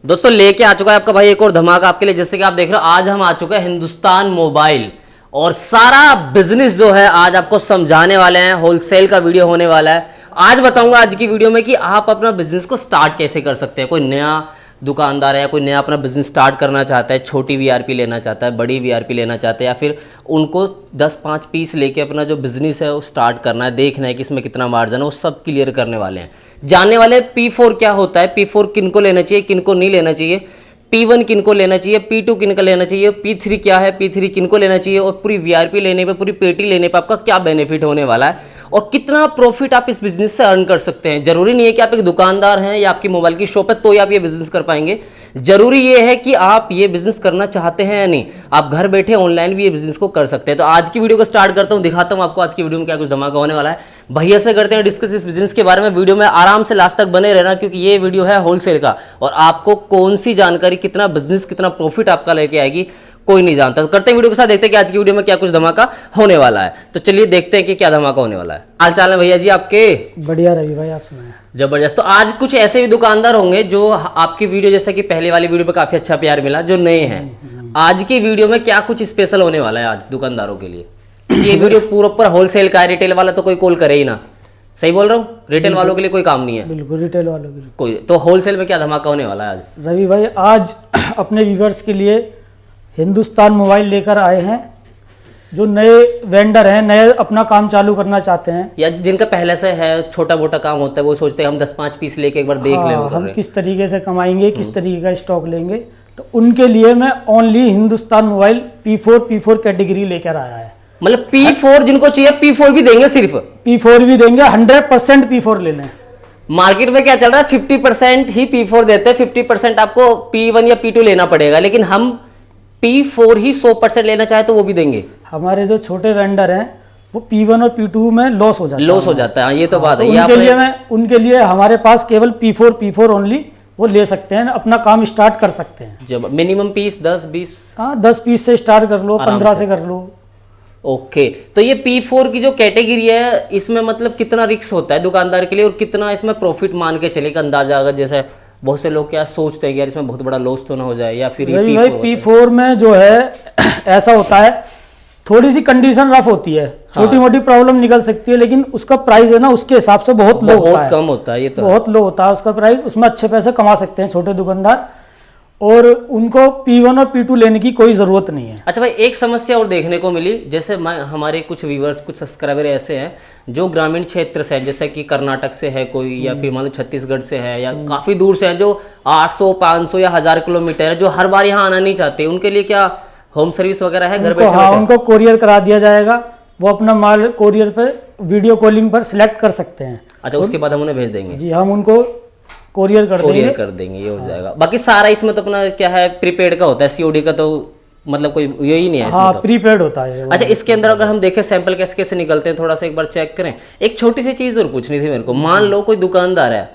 दोस्तों लेके आ चुका है आपका भाई एक और धमाका आपके लिए। जैसे कि आप देख रहे हो आज हम आ चुके हैं हिंदुस्तान मोबाइल और सारा बिजनेस जो है आज आपको समझाने वाले हैं। होलसेल का वीडियो होने वाला है। आज बताऊंगा आज की वीडियो में कि आप अपना बिजनेस को स्टार्ट कैसे कर सकते हैं। कोई नया दुकानदार है या कोई नया अपना बिजनेस स्टार्ट करना चाहता है, छोटी वीआरपी लेना चाहता है, बड़ी वीआरपी लेना चाहता है, या फिर उनको 10-5 पीस लेके अपना जो बिजनेस है वो स्टार्ट करना है, देखना है कि इसमें कितना मार्जिन है, वो सब क्लियर करने वाले हैं। जानने वाले P4 क्या होता है, P4 किनको लेना चाहिए, किनको नहीं लेना चाहिए, P1 किनको लेना चाहिए, P2 किनको लेना चाहिए, P3 क्या है, P3 किनको लेना चाहिए, और पूरी वीआरपी लेने पे, पूरी पेटी लेने पे आपका क्या बेनिफिट होने वाला है और कितना प्रॉफिट आप इस बिजनेस से अर्न कर सकते हैं। जरूरी नहीं है कि आप एक दुकानदार हैं या आपकी मोबाइल की शॉप है तो ही आप ये बिजनेस कर पाएंगे। जरूरी ये है कि आप ये बिजनेस करना चाहते हैं या नहीं। आप घर बैठे ऑनलाइन भी ये बिजनेस को कर सकते हैं। तो आज की वीडियो को स्टार्ट करता हूं, दिखाता हूं आपको आज की वीडियो में क्या कुछ धमाका होने वाला है। भैया से करते हैं डिस्कस इस बिजनेस के बारे में। वीडियो में आराम से लास्ट तक बने रहना क्योंकि ये वीडियो है होलसेल का और आपको कौन सी जानकारी, कितना बिजनेस, कितना प्रॉफिट आपका लेके आएगी कोई नहीं जानता। तो करते हैं वीडियो के साथ, देखते हैं कि आज की वीडियो में क्या कुछ धमाका होने वाला है। तो चलिए देखते हैं कि क्या धमाका होने वाला है। हाल चाल है भैया जी आपके? बढ़िया रवि भाई, आप सुनाएं। जबरदस्त। तो आज कुछ ऐसे भी दुकानदार होंगे जो आपकी वीडियो, जैसा कि पहले वाली वीडियो पे काफी अच्छा प्यार मिला, जो नए हैं। आज की वीडियो में क्या कुछ स्पेशल होने वाला है आज दुकानदारों के लिए? ये वीडियो पूरा पर होलसेल का है, रिटेल वाला तो कोई कॉल करे ही ना। सही बोल रहा हूँ? रिटेल वालों के लिए कोई काम नहीं है। बिल्कुल, रिटेल वालों के लिए कोई तो होलसेल में क्या धमाका होने वाला है आज? रवि भाई आज अपने व्यूवर्स के लिए हिंदुस्तान मोबाइल लेकर आए हैं। जो नए वेंडर हैं, नए अपना काम चालू करना चाहते हैं, या जिनका पहले से है छोटा मोटा काम होता है, वो सोचते हैं हम 10-5 पीस लेके एक बार देख लें हम किस तरीके से कमाएंगे, किस तरीके का स्टॉक लेंगे, तो उनके लिए मैं only Hindustan mobile P4 category लेकर आया है। मतलब P4 जिनको चाहिए P4 भी देंगे, सिर्फ P4 भी देंगे। 100% P4 ले लें। मार्केट में क्या चल रहा है, 50% ही P4 देते हैं, 50% आपको P1 या P2 लेना पड़ेगा, लेकिन हम P4 ही 100% लेना चाहे तो वो भी देंगे। हमारे जो छोटे वेंडर हैं वो P1 और P2 में लॉस हो जाता है। ये तो बात है। उनके लिए हमारे पास केवल P4 ओनली वो ले सकते हैं, अपना काम स्टार्ट कर सकते हैं। जब मिनिमम पीस 10-20, 10 पीस से स्टार्ट कर लो, 15 से कर लो। ओके। तो ये P4 की जो कैटेगरी है, इसमें मतलब कितना रिस्क होता है दुकानदार के लिए और कितना इसमें प्रॉफिट मान के चले का अंदाजा? अगर जैसे बहुत से लोग क्या सोचते हैं कि यार इसमें बहुत बड़ा लॉस तो ना हो जाए, या फिर P4 में जो है ऐसा होता है, थोड़ी सी कंडीशन रफ होती है, छोटी मोटी प्रॉब्लम निकल सकती है, लेकिन उसका प्राइस है ना उसके हिसाब से बहुत लो होता है, कम होता है। ये तो बहुत लो होता है उसका प्राइस। उसमें अच्छे पैसे कमा सकते हैं छोटे दुकानदार, और उनको P1 और P2 लेने की कोई जरूरत नहीं है। अच्छा भाई, एक समस्या और देखने को मिली, जैसे हमारे कुछ व्यूवर्स, कुछ सब्सक्राइबर ऐसे हैं जो ग्रामीण क्षेत्र से हैं, जैसे कि कर्नाटक से है कोई, या फिर मान लो छत्तीसगढ़ से है, या काफी दूर से है, जो 800, 500 या 1000 किलोमीटर है, जो हर बार यहाँ आना नहीं चाहते। उनके लिए क्या होम सर्विस वगैरह है घर बैठे? हाँ, उनको कोरियर करा दिया जाएगा। वो अपना माल कोरियर पे वीडियो कॉलिंग पर सिलेक्ट कर सकते हैं। अच्छा, उसके बाद हम उन्हें भेज देंगे? जी, हम उनको कोरियर कर देंगे, ये हो जाएगा। बाकी सारा इसमें तो अपना क्या है, प्रीपेड का होता है, COD का तो मतलब कोई यही नहीं है इसमें। हाँ, तो प्रीपेड होता है। अच्छा, इसके अंदर अगर हम देखें सैंपल कैसे कैसे निकलते हैं, थोड़ा सा एक बार चेक करें। एक छोटी सी चीज और पूछनी थी मेरे को। मान लो कोई दुकानदार है,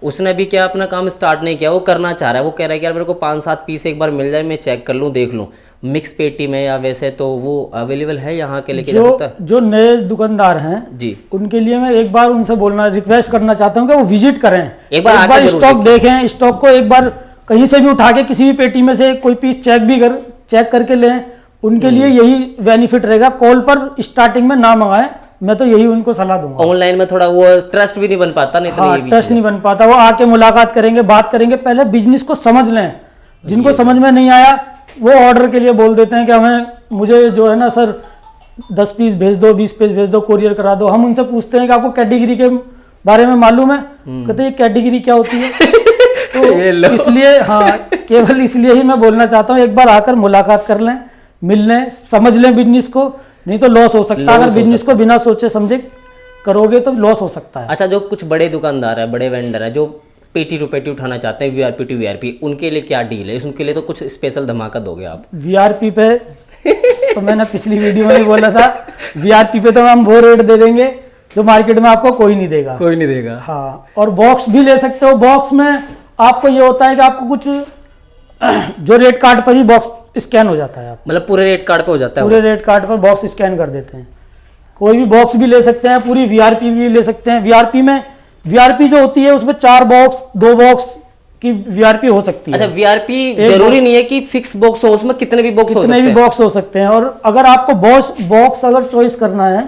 उसने भी क्या अपना काम स्टार्ट नहीं किया, वो करना चाह रहा है, वो कह रहा है कि यार मेरे को 5-7 पीस एक बार मिल जाए, मैं चेक कर लूँ, देख लूँ मिक्स पेटी में, या वैसे तो वो अवेलेबल है यहाँ के लेके जा सकता है? जो नए दुकानदार हैं जी, उनके लिए मैं एक बार उनसे रिक्वेस्ट करना चाहता हूँ कि वो विजिट करें, एक बार स्टॉक देखें, स्टॉक को एक बार कहीं से भी उठा के किसी भी पेटी में से कोई पीस चेक करके लें। उनके लिए यही बेनिफिट रहेगा। कॉल पर स्टार्टिंग में ना मंगाएं, मैं तो यही उनको सलाह दूंगा। ऑनलाइन में थोड़ा वो ट्रस्ट भी नहीं बन पाता, नहीं? हाँ, ट्रस्ट नहीं बन पाता। वो आके मुलाकात करेंगे, बात करेंगे, पहले बिजनेस को समझ लें। जिनको समझ में नहीं आया वो ऑर्डर के लिए बोल देते हैं कि मुझे जो है ना सर 10 पीस भेज दो, 20 पीस भेज दो, कोरियर करा दो। हम उनसे पूछते हैं कि आपको कैटेगरी के बारे में मालूम है? कहते हैं कैटेगरी क्या होती है? तो इसलिए केवल इसलिए ही मैं बोलना चाहता हूँ, एक बार आकर मुलाकात कर लें, मिल लें, समझ लें बिजनेस को, नहीं तो लॉस हो सकता है। अगर बिजनेस को बिना सोचे समझे करोगे तो लॉस हो सकता है। अच्छा, जो कुछ बड़े दुकानदार है, बड़े वेंडर है, जो पेटी टू पेटी उठाना चाहते हैं, वीआरपी टू वीआरपी, उनके लिए क्या डील है? उनके लिए तो कुछ स्पेशल धमाका दोगे आप? वीआरपी पे तो मैंने पिछली वीडियो में बोला था, वीआरपी पे तो हम वो रेट दे देंगे जो मार्केट में आपको कोई नहीं देगा। हाँ, और बॉक्स भी ले सकते हो। बॉक्स में आपको ये होता है कि आपको कुछ जो रेट कार्ड पर ही बॉक्स स्कैन हो जाता है। मतलब पूरे रेट कार्ड पे हो जाता है? पूरे रेट कार्ड पर बॉक्स स्कैन कर देते हैं। कोई भी बॉक्स भी ले सकते हैं, पूरी वीआरपी भी ले सकते हैं। वीआरपी जो होती है उसमें 4 बॉक्स, 2 बॉक्स की वीआरपी हो सकती है। अच्छा, वीआरपी जरूरी नहीं है कि फिक्स बॉक्स हो, उसमें कितने भी बॉक्स हो सकते कितने भी हैं। बॉक्स हो सकते हैं। और अगर आपको बॉक्स अगर चॉइस करना है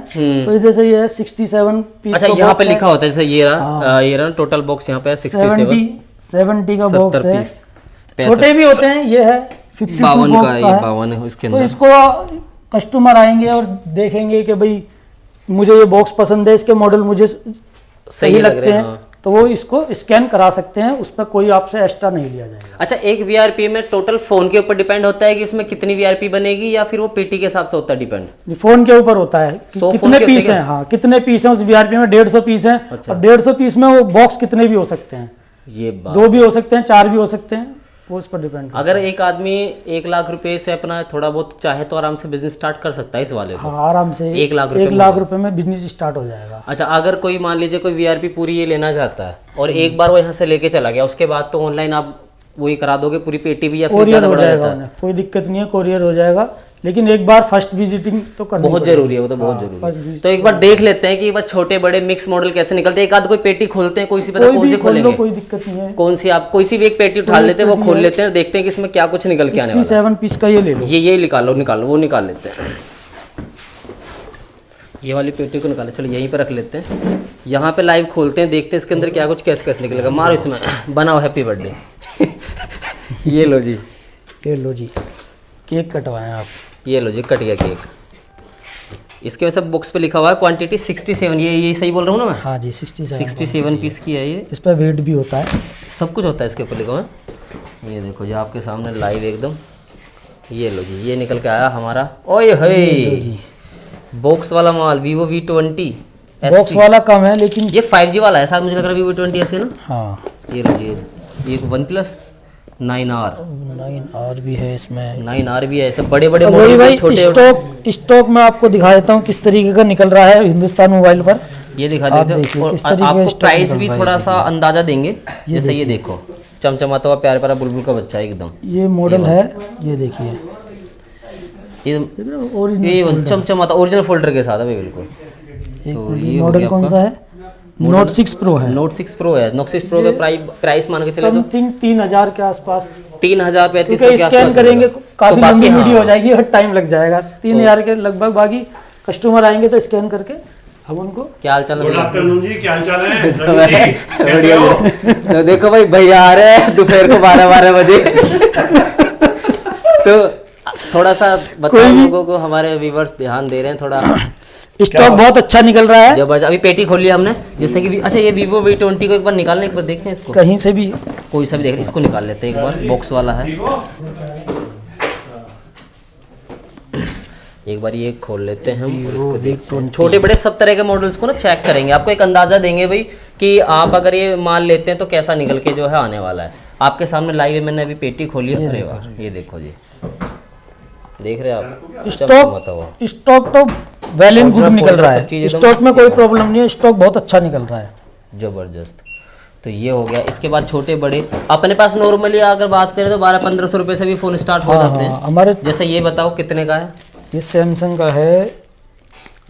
तो ये जैसे ये है 67 पीस। अच्छा, यहाँ पे लिखा होता है जैसे ये रहा टोटल बॉक्स यहाँ पे 70 का बॉक्स है। पीस, छोटे भी होते हैं, ये है 52 52 बॉक्स का, का ये है। 52 है इसके तो अंदर। इसको कस्टमर आएंगे और देखेंगे कि भाई मुझे ये बॉक्स पसंद है, इसके मॉडल मुझे सही लग लगते रहे हैं, हैं, हाँ। तो वो इसको स्कैन करा सकते हैं, उसमें कोई आपसे एक्स्ट्रा नहीं लिया जाएगा। अच्छा, एक वीआरपी में टोटल फोन के ऊपर डिपेंड होता है कि उसमें कितनी वीआरपी बनेगी, या फिर वो पेटी के हिसाब से होता है डिपेंड? ये फोन के ऊपर होता है कि 100 फोन कितने के होते पीस हैं हैं। हाँ, कितने पीस हैं उस वीआरपी में। 150 पीस हैं। अच्छा। और 150 पीस में वो बॉक्स कितने भी हो सकते हैं, ये बात। 2 भी हो सकते हैं, 4 भी हो सकते हैं, वो उस पर डिपेंड। अगर एक आदमी 1 लाख रुपए से अपना थोड़ा बहुत चाहे तो आराम से बिजनेस स्टार्ट कर सकता है इस वाले को। हाँ, आराम से 1 लाख रुपए 1 लाख रुपए में बिजनेस स्टार्ट हो जाएगा। अच्छा, अगर कोई मान लीजिए कोई वीआरपी पूरी ये लेना चाहता है और एक बार वो यहाँ से लेके चला गया, उसके बाद तो ऑनलाइन आप वही करा दोगे पूरी पेटी भी, या फिर कोरियर ज्यादा हो बड़ा जाएगा रहता है? उन्हें, कोई दिक्कत नहीं है, कोरियर हो जाएगा। लेकिन एक बार फर्स्ट विजिटिंग तो करनी बहुत जरूरी है, वो तो बहुत जरूरी है। तो एक बार देख लेते हैं कि एक बार छोटे बड़े मिक्स मॉडल कैसे निकलते हैं। एक आध कोई पेटी खोलते हैं, कोई सी, पता कौन सी खोलेंगे? कोई दिक्कत नहीं है। कौन सी, आप कोई सी भी एक पेटी उठा लेते हैं, वो खोल लेते हैं, देखते हैं कि इसमें क्या कुछ निकल के आने वाला 67 पीस का ये ले लो। है। ये निकालो, वो निकाल लेते हैं। ये वाली पेटी को निकाले, चलो यहीं पे रख लेते हैं। यहाँ पे लाइव खोलते हैं, देखते हैं इसके अंदर क्या कुछ कैसे कैसे निकलेगा। मारो इसमें, बनाओ हैप्पी बर्थडे। ये लो जी, ये लो जी, केक कटवाएं आप। ये लो जी, कट गया केक। इसके वैसे बॉक्स पे लिखा हुआ है क्वांटिटी 67। ये सही बोल रहा हूँ ना मैं? हाँ जी, 67 67 पीस की है ये। इस पर वेट भी होता है, सब कुछ होता है इसके ऊपर लिखा हुआ है। ये देखो जी, आपके सामने लाइव एकदम। ये लो जी, ये निकल के आया हमारा। ओए हे, बॉक्स वाला माल, Vivo V20 बॉक्स वाला कम है लेकिन ये 5G वाला है शायद, मुझे लग रहा है Vivo V20 ऐसे ना। हाँ, ये लो जी, ये OnePlus 9R 9R भी है इसमें। 9R भी है। तो बड़े बड़े वही मॉडल, भाई छोटे स्टॉक में आपको दिखा देता हूँ किस तरीके का निकल रहा है हिंदुस्तान मोबाइल पर। ये दिखा आप देते देखिए हैं, और किस तरीके का आपको स्टॉक प्राइस निकल भी रहा है। थोड़ा सा अंदाजा देंगे। जैसे ये देखो, चमचमाता हुआ प्यारा प्यारा बुलबुल का बच्चा है एकदम। ये मॉडल है, ये देखिए, ये चमचमाता ओरिजिनल फोल्डर के साथ है भाई, बिल्कुल। तो ये मॉडल कौन सा है? नोट 6 प्रो है। नोट 6 प्रो है। नोट 6 प्रो का प्राइस मान के चले तो समथिंग 3000 के आसपास। 3000 3500 क्योंकि के आसपास स्कैन करेंगे होगा। काफी तो बाकी लंबी हाँ, वीडियो हो जाएगी और टाइम लग जाएगा। 3000 के लगभग। बाकी कस्टमर आएंगे तो स्कैन करके हम उनको। क्या हाल चाल है? गुड आफ्टरनून जी, क्या हाल चाल है? बढ़िया रवि जी, कैसे हो? तो देखो भाई, भैया आ रहे हैं दोपहर को 12 बजे। तो थोड़ा सा बताओ लोगों को, हमारे व्यूवर्स ध्यान दे रहे हैं थोड़ा। स्टॉक बहुत अच्छा निकल रहा है जबरदस्त। अभी पेटी खोल लिया हमने, जैसे कि अच्छा ये Vivo V20 को एक बार निकालने, एक बार देखें इसको, कहीं से भी। कोई सा भी देख, इसको निकाल लेते हैं एक बार। बॉक्स वाला है, एक बार ये खोल लेते हैं हम और इसको देखते हैं। छोटे बड़े सब तरह के मॉडल्स को ना चेक करेंगे, आपको एक अंदाजा देंगे भाई कि आप अगर ये माल लेते हैं तो कैसा निकल के जो है आने वाला है। आपके सामने लाइव है, मैंने अभी पेटी खोली है। अरे वाह, ये देखो जी, देख रहे हैं आप? स्टॉक तो वेल एंड गुड Original निकल folder, रहा सब है। चीज़ स्टॉक में कोई प्रॉब्लम नहीं है, स्टॉक बहुत अच्छा निकल रहा है। जबरदस्त। तो ये हो गया। इसके बाद छोटे बड़े अपने पास नॉर्मली अगर बात करें तो 1200-1500 रुपए से भी फोन स्टार्ट हो जाते हैं। हमारे जैसे ये बताओ कितने का है? ये सैमसंग का है,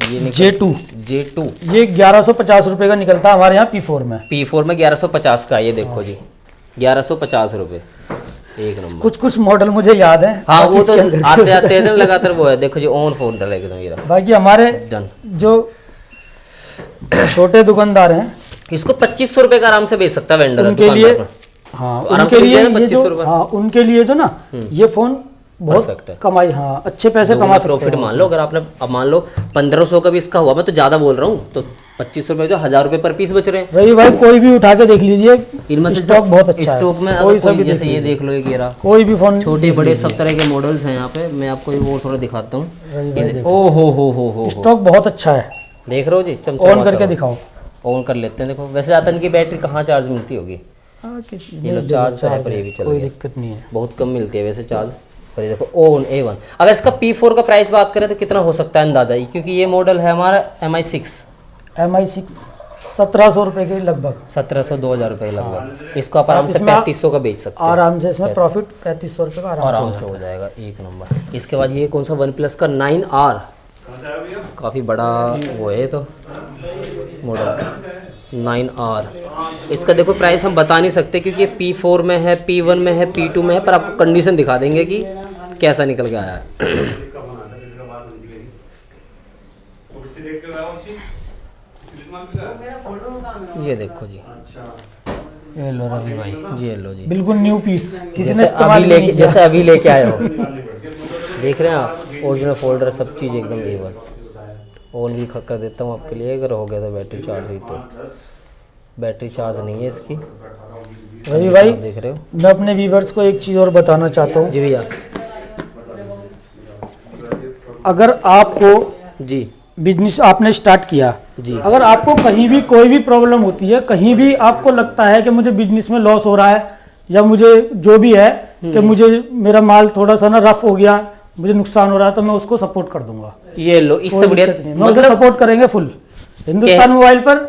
ये J2। J2 ये 1150 रुपए का निकलता है हमारे यहाँ P4 में। P4 में 1150 का। ये देखो जी, 1150 रुपए, एक नंबर। कुछ मॉडल मुझे याद है। हाँ, वो तो इसके अंदर आते आते लगातार वो है। देखो जी, ऑन फोन डाला एकदम मेरा। बाकी हमारे डन। जो छोटे दुकानदार हैं इसको 2500 रुपए का आराम से बेच सकता है वेंडर उनके लिए, हाँ आराम उनके से लिए लीजिए ना, ये 2500 रुपए। हाँ उनके लिए जो ना ये फोन बहुत Perfect है। कमाई, हाँ अच्छे पैसे कमा सकते प्रॉफिट हैं। मान लो। अगर आपने अब मान लो 1500 का भी इसका हुआ, मैं तो ज्यादा बोल रहा हूँ, तो 2500 रुपए जो 1000 रुपए पर पीस बच रहे हैं। रवि भाई कोई भी उठा के देख लीजिए, इनमें से स्टॉक बहुत अच्छा है। स्टॉक में कोई अगर सा कोई भी जैसे देख ये देख लो, ये घेरा कोई भी फोन छोटे बड़े सब तरह के मॉडल्स हैं यहाँ पे। मैं आपको वो थोड़ा दिखाता हूँ। भाई देखो, ओ हो स्टॉक बहुत अच्छा है। देख रहे हो जी, चमचमाता ऑन करके हुआ। दिखाओ। ऑन कर लेते हैं। देखो वैसे आता इनकी बैटरी कहाँ चार्ज मिलती होगी? ये लो चार्ज है पर ये भी चल कोई गया। दिक्कत नहीं है। बहुत कम मिलती है वैसे चार्ज। पर ये देखो ऑन A1। अगर इसका P4 का प्राइस बात करें तो कितना हो सकता है अंदाजा ही, क्योंकि ये मॉडल है हमारा MI6। MI6 1700 रुपए के लगभग, 1700-2000 रुपए लगभग। इसको आप आराम से इसमें 3500 का बेच सकते हैं आराम से। इसमें प्रॉफिट 3500 रुपए का आराम से हो जाएगा, एक नंबर। इसके बाद ये कौन सा OnePlus का 9R, काफ़ी बड़ा वो है तो मॉडल। 9R। इसका देखो प्राइस हम बता नहीं सकते क्योंकि ये P4 में है, P1 में है, P2 में है, पर आपको कंडीशन दिखा देंगे कि कैसा निकल के आया है। ये देखो जी, ये लो रवि भाई, ये लो जी, बिल्कुल न्यू पीस, किसी ने जैसे इस्तेमाल अभी भी नहीं लेके किया। जैसे अभी लेके आए हो। देख रहे हैं आप, ओरिजिनल फोल्डर सब चीज़ एकदम एवन। ऑन भी कर देता हूँ आपके लिए, अगर हो गया तो बैटरी चार्ज हुई तो। बैटरी चार्ज नहीं है इसकी, रवि भाई आप देख रहे हो मैं अपने व्यूवर्स को एक चीज़ और बताना चाहता हूँ। जी भैया। अगर आपको जी बिजनेस आपने स्टार्ट किया जी, अगर आपको कहीं भी कोई भी प्रॉब्लम होती है, कहीं भी आपको लगता है कि मुझे बिजनेस में लॉस हो रहा है या मुझे जो भी है कि मुझे मेरा माल थोड़ा सा ना रफ हो गया, मुझे नुकसान हो रहा है, तो मैं उसको सपोर्ट कर दूंगा। ये लो, इससे कोई बढ़िया दिक्कत नहीं है, मैं उसे मतलब सपोर्ट करेंगे फुल। हिंदुस्तान मोबाइल पर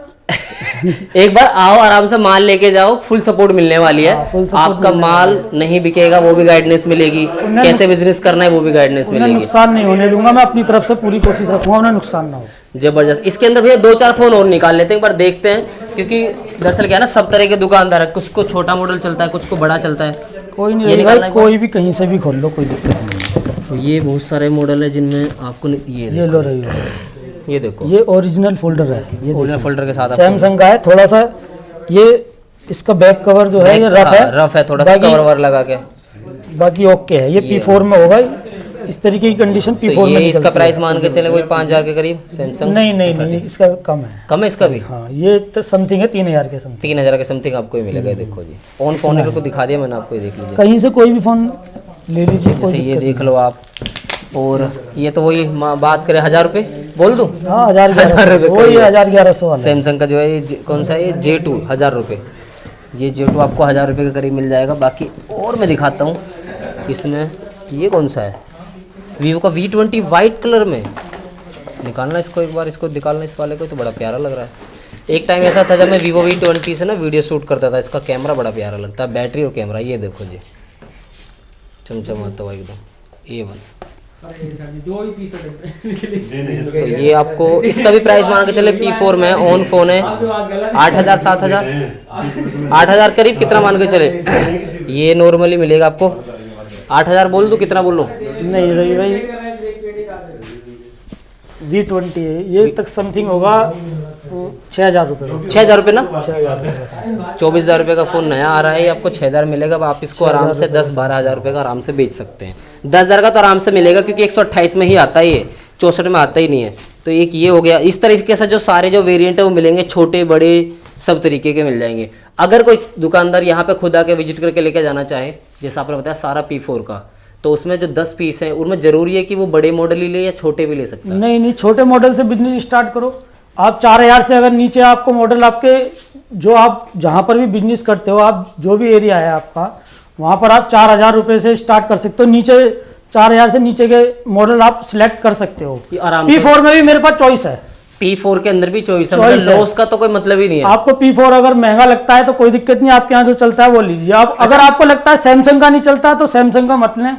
एक बार आओ, आराम से माल लेके जाओ, फुल सपोर्ट मिलने वाली है। हाँ, full support आपका मिलने माल नहीं बिकेगा वो भी गाइडेंस मिलेगी, कैसे बिजनेस करना है वो भी गाइडेंस उन्हें मिलेगी। नुकसान नहीं होने दूंगा, मैं अपनी तरफ से पूरी कोशिश रखूंगा उन्हें नुकसान ना हो। जबरदस्त। इसके अंदर भैया 2-4 फोन और निकाल लेते हैं, एक बार देखते हैं, क्योंकि दरअसल क्या है ना, सब तरह के दुकानदार है, कुछ को छोटा मॉडल चलता है, कुछ को बड़ा चलता है। कोई ये नहीं निकालना भाई, है कोई भी कहीं से भी खोल लो, कोई दिक्कत नहीं है। तो ये बहुत सारे मॉडल है जिनमें आपको ये लो रही हो, ये देखो, ये ओरिजिनल फोल्डर है, ये ओरिजिनल फोल्डर के साथ आपको सैमसंग का है। थोड़ा सा ये इसका बैक कवर जो है ये रफ है, रफ है, थोड़ा सा कवर वर लगा के। बाकी ओके है। ये P4 में होगा, इस तरीके की कंडीशन तो P4 में ये इसका निकलती प्राइस मान के चले कोई 5,000 के करीब सैमसंग। है। नहीं नहीं नहीं, इसका कम है। कम है इसका भी, हाँ, ये तो समथिंग है 3,000 के समथिंग। 3,000 के समथिंग आपको ही मिलेगा। ये देखो जी, ऑन फोन को दिखा दिया मैंने आपको, ये देख लीजिए। कहीं से कोई भी फोन ले लीजिए, कोई जैसे ये दिक्कत देख लो आप। और ये तो वही बात करें 1,000 रुपये बोल दूँ, नहीं। हाँ, 1,000 1,000 रुपये वही 1,000-1,100 वाला है। सैमसंग का जो है ये कौन सा है, ये J2 1,000 रुपये। ये J2 आपको 1,000 रुपये के करीब मिल जाएगा। बाकी और मैं दिखाता हूँ इसमें, ये कौन सा है, वीवो का V20 वाइट कलर में। निकालना इसको एक बार, इसको निकालना इस वाले को, तो बड़ा प्यारा लग रहा है। एक टाइम ऐसा था जब मैं वीवो V20 से ना वीडियो शूट करता था, इसका कैमरा बड़ा प्यारा लगता है, बैटरी और कैमरा। ये देखो जी, चमचमाता हुआ एकदम A1। तो ये आपको इसका भी प्राइस मान के चले, P4 में ऑन फोन है, 8,000 7,000 8,000 करीब, कितना मान के चले। ये नॉर्मली मिलेगा आपको 8,000 बोल दूँ, कितना बोल लो। नहीं रही भाई, V20 है, ये तक समथिंग होगा 6,000 रुपये। 6,000 रुपये ना, 6,000 24,000 रुपये का फ़ोन नया आ रहा है, आपको 6,000 मिलेगा। अब आप इसको आराम से 10-12 हज़ार रुपये का आराम से बेच सकते हैं। 10,000 का तो आराम से मिलेगा, क्योंकि 128 में ही आता है, ये 64 में आता ही नहीं है। तो एक ये हो गया। इस तरीके से जो सारे जो वेरिएंट है वो मिलेंगे, छोटे बड़े सब तरीके के मिल जाएंगे। अगर कोई दुकानदार यहाँ पे खुद आके विजिट करके लेके जाना चाहे, जैसा आपने बताया सारा P4 का, तो उसमें जो 10 पीस हैं उनमें ज़रूरी है कि वो बड़े मॉडल ही ले या छोटे भी ले सकता है। नहीं नहीं, छोटे मॉडल से बिजनेस स्टार्ट करो। आप 4,000 से अगर नीचे आपको मॉडल, आपके जो आप जहाँ पर भी बिजनेस करते हो, आप जो भी एरिया है आपका, वहाँ पर आप 4,000 रुपये से स्टार्ट कर सकते हो। नीचे 4,000 से नीचे के मॉडल आप सिलेक्ट कर सकते हो। ये आराम से P4 में भी मेरे पास चॉइस है। P4 के अंदर भी चॉइस है, Choice मतलब है। लॉस का तो कोई मतलब ही नहीं है। आपको P4 अगर महंगा लगता है तो कोई दिक्कत नहीं, आपके यहाँ जो चलता है वो लीजिए। आप अगर आपको लगता है सैमसंग का नहीं चलता तो सैमसंग का मत लें।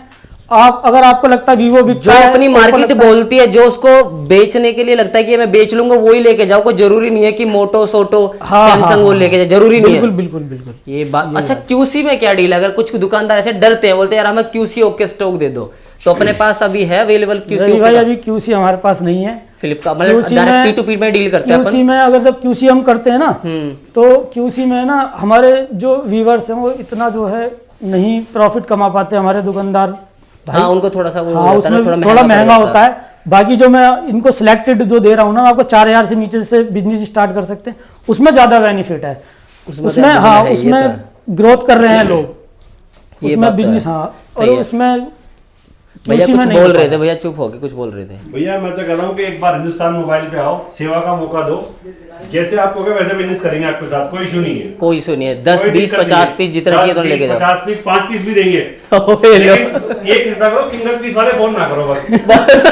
आप अगर आपको लगता है वीवो बिकता जो है, अपनी Oppo मार्केट लगता है- बोलती है, जो उसको बेचने के लिए लगता है कि मैं बेच लूंगा, वो ही लेके जाओ। कोई जरूरी नहीं है कि मोटो सोटो सैमसंग वो लेके जाए, जरूरी नहीं है। बिल्कुल बिल्कुल बिल्कुल। ये बात अच्छा। QC में क्या डील है? अगर कुछ दुकानदार ऐसे डरते हैं, बोलते हैं यार हमें QC ओके स्टॉक दे दो, तो अपने पास अभी है अवेलेबल QC रवि भाई ओके? अभी QC हमारे पास नहीं है। फ्लिपकार्ट मतलब QC डायरेक्ट P2P में डील करते हैं QC अपन। में अगर जब QC हम करते हैं ना, तो QC में ना हमारे जो व्यूवर्स हैं वो इतना जो है नहीं प्रॉफिट कमा पाते हमारे दुकानदार भाई। हाँ, उनको थोड़ा सा वो हाँ, हो जाता है उसमें ना, थोड़ा महंगा पड़ होता है। बाकी जो मैं इनको सिलेक्टेड जो दे रहा हूँ ना, आपको 4,000 से नीचे से बिजनेस स्टार्ट कर सकते हैं, उसमें ज्यादा बेनिफिट है। उसमें ज्यादा हाँ, है, ये उसमें तो है। ग्रोथ कर रहे हैं लोग, ये उसमें बात तो बिजनेस। है। हाँ, सही और है। उसमें भैया QC कुछ में नहीं बोल होता रहे है। थे, भैया चुप हो गए, कुछ बोल रहे थे। भैया मैं तो कह रहा हूँ कि एक बार हिंदुस्तान मोबाइल पे आओ, सेवा का मौका दो। जैसे आप कहोगे वैसे बिजनेस करेंगे आपके साथ, कोई इशू नहीं है। कोई इशू नहीं है। 10 कोई 20 दिक्कत 50 नहीं पीस है। जितना चाहिए तो 10, लेके 20, जाओ। 50 पीस 5 पीस भी देंगे। ओए लो। लेकिन एक कृपया करो, सिंगल पीस वाले फोन ना करो बस।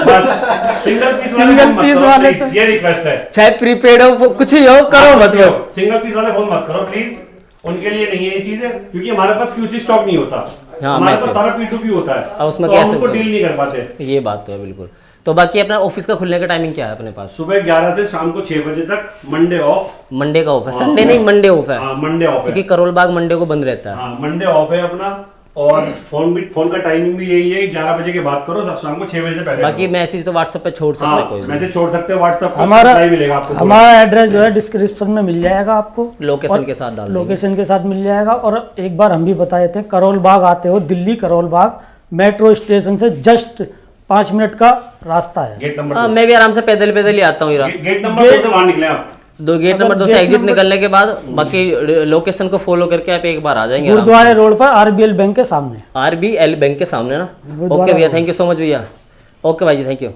बस सिंगल पीस वाले Single फोन मत piece करो, वाले please। तो- ये रिक्वेस्ट है। चाहे प्रीपेड हो वो कुछ ही हो, करो मत बस। सिंगल पीस वाले फोन मत करो प्लीज, उनके लिए नहीं है ये चीजें, क्योंकि हमारे पास QC स्टॉक नहीं होता। हाँ, हमारे मैं पास सारा P2P होता है, अब उसमें तो कैसे हम उनको बोलूं? डील नहीं कर पाते। ये बात तो है बिल्कुल। तो बाकी अपना ऑफिस का खुलने का टाइमिंग क्या है अपने पास? सुबह 11 से शाम को 6 बजे तक, मंडे ऑफ। मंडे का ऑफ है, संडे नहीं मंडे ऑफ है, हाँ मंडे ऑफ है। क्योंकि करोल बाग मंडे को बंद रहता है। हाँ मंडे ऑफ है अपना। और फोन का टाइमिंग भी यही है, 11 बजे के बाद करो, शाम को 6 बजे से पहले बाकी करो। मैसेज तो व्हाट्सएप पे छोड़ सकते हैं कोई भी। मैसेज छोड़ सकते हो व्हाट्सएप पर, हमारा रिप्लाई मिलेगा आपको। हमारा एड्रेस जो है डिस्क्रिप्शन में मिल जाएगा आपको, लोकेशन के साथ डाल देंगे। लोकेशन के साथ मिल जाएगा। और एक बार हम भी बताए थे, करोल बाग आते हो, दिल्ली करोल बाग मेट्रो स्टेशन से जस्ट 5 मिनट का रास्ता है। गेट नंबर हाँ, मैं भी आराम से पैदल पैदल ही आता हूँ इरा। गेट नंबर 2 से बाहर निकले आप। गेट नंबर 2 से एग्जिट निकलने के बाद बाकी लोकेशन को फॉलो करके आप एक बार आ जाएंगे आराम से। गुरुद्वारे रोड पर आरबीएल बैंक के सामने। RBL बैंक के सामने ना। ओके भैया, थैंक यू सो मच भैया। ओके भाई जी, थैंक यू।